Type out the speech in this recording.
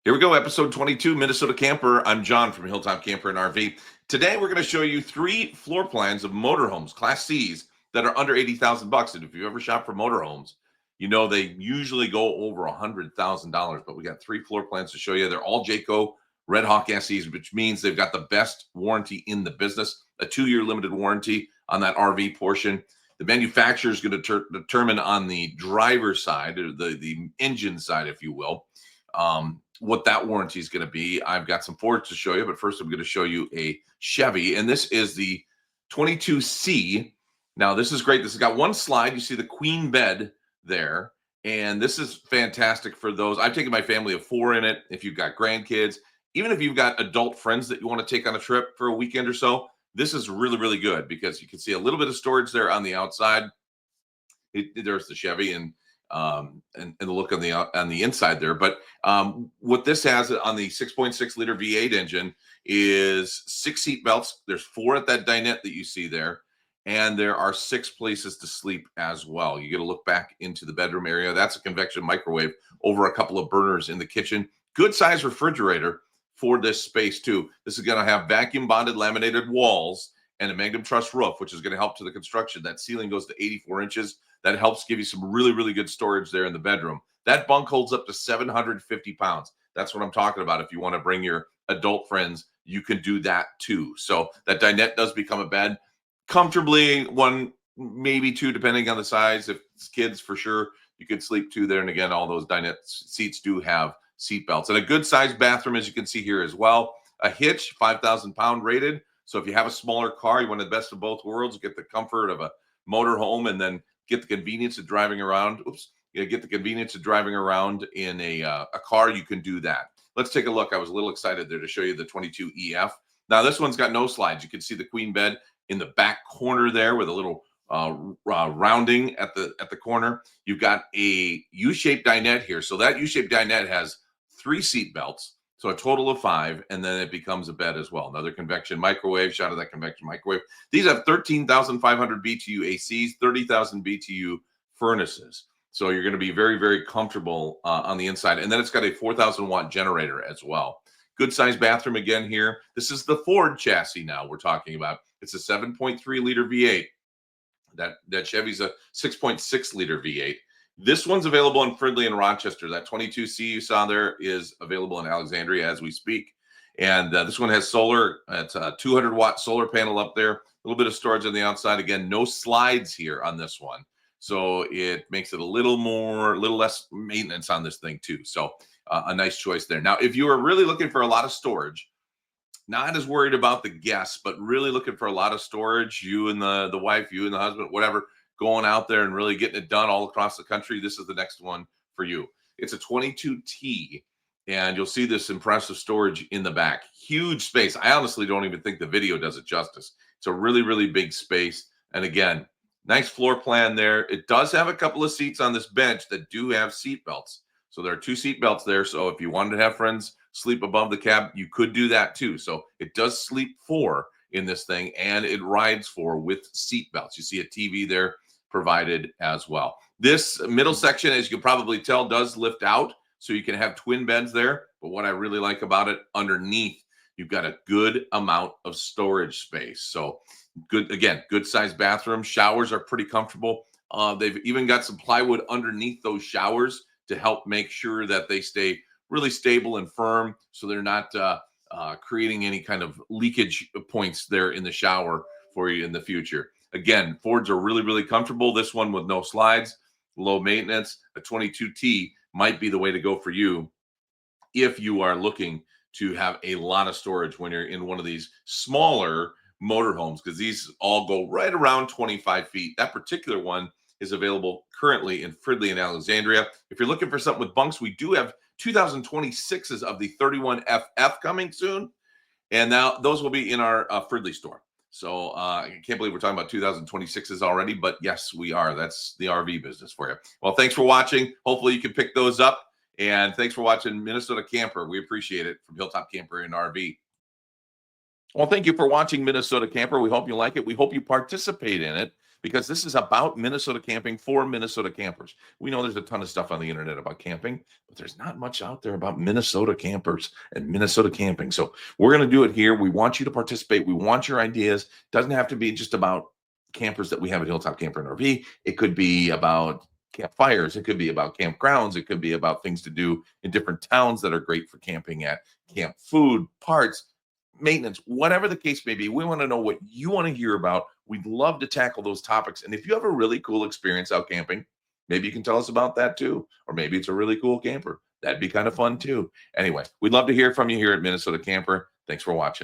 Here we go, episode 22, Minnesota Camper. I'm John from Hilltop Camper and RV. Today, we're going to show you 3 floor plans of motorhomes, Class Cs, that are under $80,000. And if you ever shop for motorhomes, you know they usually go over $100,000. But we got 3 floor plans to show you. They're all Jayco Redhawk SEs, which means they've got the best warranty in the business, a 2-year limited warranty on that RV portion. The manufacturer is going to determine on the driver's side, or the engine side, if you will, what that warranty is going to be. I've got some Fords to show you, but first I'm going to show you a Chevy, and this is the 22C. Now, this is great. This has got one slide. You see the queen bed there, and this is fantastic for those. I've taken my family of 4 in it. If you've got grandkids, even if you've got adult friends that you want to take on a trip for a weekend or so, this is really, really good because you can see a little bit of storage there on the outside. There's the Chevy and the look on the inside there. But what this has on the 6.6 liter V8 engine is 6 seat belts. There's 4 at that dinette that you see there, and there are 6 places to sleep as well. You get to look back into the bedroom area. That's a convection microwave over a couple of burners in the kitchen. Good size refrigerator for this space too. This is going to have vacuum bonded laminated walls and a Magnum truss roof, which is going to help to the construction. That ceiling goes to 84 inches. That helps give you some really, really good storage there in the bedroom. That bunk holds up to 750 pounds. That's what I'm talking about. If you want to bring your adult friends, you can do that too. So that dinette does become a bed. Comfortably, 1, maybe 2, depending on the size. If it's kids, for sure, you could sleep 2 there. And again, all those dinette seats do have seat belts. And a good sized bathroom, as you can see here as well. A hitch, 5,000 pound rated. So if you have a smaller car, you want the best of both worlds, get the comfort of a motorhome and then get the convenience of driving around. Get the convenience of driving around in a car. You can do that. Let's take a look. I was a little excited there to show you the 22EF. Now this one's got no slides. You can see the queen bed in the back corner there with a little rounding at the corner. You've got a U-shaped dinette here. So that U-shaped dinette has 3 seat belts. So a total of 5, and then it becomes a bed as well. Another convection microwave, shot of that convection microwave. These have 13,500 BTU ACs, 30,000 BTU furnaces. So you're going to be very, very comfortable on the inside. And then it's got a 4,000 watt generator as well. Good sized bathroom again here. This is the Ford chassis now we're talking about. It's a 7.3 liter V8. That Chevy's a 6.6 liter V8. This one's available in Fridley and Rochester. That 22C you saw there is available in Alexandria as we speak. And this one has solar. It's a 200 watt solar panel up there. A little bit of storage on the outside. Again, no slides here on this one. So it makes it a little less maintenance on this thing too. So a nice choice there. Now, if you are really looking for a lot of storage, not as worried about the guests, but really looking for a lot of storage, you and the wife, you and the husband, whatever, going out there and really getting it done all across the country, this is the next one for you. It's a 22T, and you'll see this impressive storage in the back. Huge space. I honestly don't even think the video does it justice. It's a really, really big space. And again, nice floor plan there. It does have a couple of seats on this bench that do have seat belts. So there are 2 seat belts there. So if you wanted to have friends sleep above the cab, you could do that too. So it does sleep 4 in this thing, and it rides 4 with seat belts. You see a TV there provided as well. This middle section, as you can probably tell, does lift out, so you can have twin beds there. But what I really like about it, underneath, you've got a good amount of storage space. So good, again, good sized bathroom. Showers are pretty comfortable. They've even got some plywood underneath those showers to help make sure that they stay really stable and firm, so they're not creating any kind of leakage points there in the shower for you in the future. Again, Fords are really, really comfortable. This one with no slides, low maintenance, a 22T might be the way to go for you if you are looking to have a lot of storage when you're in one of these smaller motorhomes, because these all go right around 25 feet. That particular one is available currently in Fridley and Alexandria. If you're looking for something with bunks, we do have 2026s of the 31FF coming soon. And now those will be in our Fridley store. So I can't believe we're talking about 2026s already, but yes, we are. That's the RV business for you. Well, thanks for watching. Hopefully you can pick those up. And thanks for watching Minnesota Camper. We appreciate it, from Hilltop Camper and RV. Well, thank you for watching Minnesota Camper. We hope you like it. We hope you participate in it. because this is about Minnesota camping for Minnesota campers. We know there's a ton of stuff on the internet about camping, but there's not much out there about Minnesota campers and Minnesota camping. So we're going to do it here. We want you to participate. We want your ideas. Doesn't have to be just about campers that we have at Hilltop Camper and RV. It could be about campfires. It could be about campgrounds. It could be about things to do in different towns that are great for camping at, camp food, parts, maintenance, whatever the case may be. We want to know what you want to hear about. We'd love to tackle those topics. And if you have a really cool experience out camping, maybe you can tell us about that too. Or maybe it's a really cool camper. That'd be kind of fun too. Anyway, we'd love to hear from you here at Minnesota Camper. Thanks for watching.